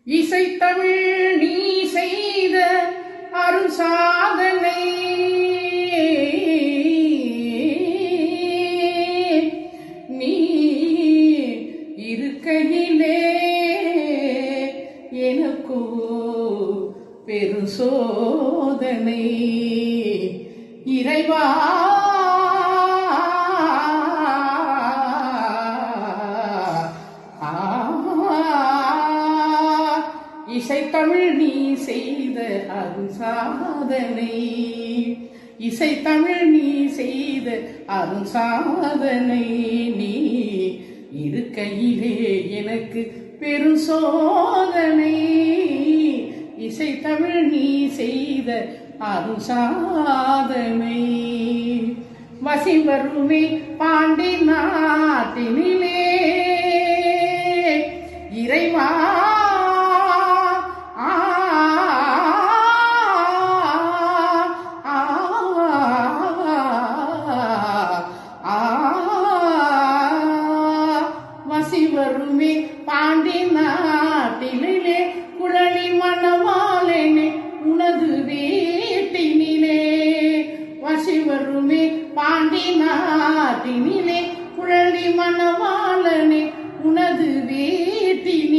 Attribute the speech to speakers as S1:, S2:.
S1: இசைத்தமிழ் நீ செய்த அருசாதனை நீ இருக்கையிலே எனக்கோ பெருசோதனை இறைவா இசைத்தமிழ் நீ செய்த அருசாதனை இசைத்தமிழ் நீ செய்த அருசாதனை நீ இருக்கையிலே எனக்கு பெரும் சோதனை இசைத்தமிழ் நீ செய்த அருசாதனை வசி வருமே பாண்டி நாட்டினிலே இறைவா வருமே பாண்டி நாட்டிலே குழலி மணவாளனே உனது வீட்டினிலே வசி வருமே பாண்டி நாட்டினிலே குழலி மணவாளனே உனது வீட்டினிலே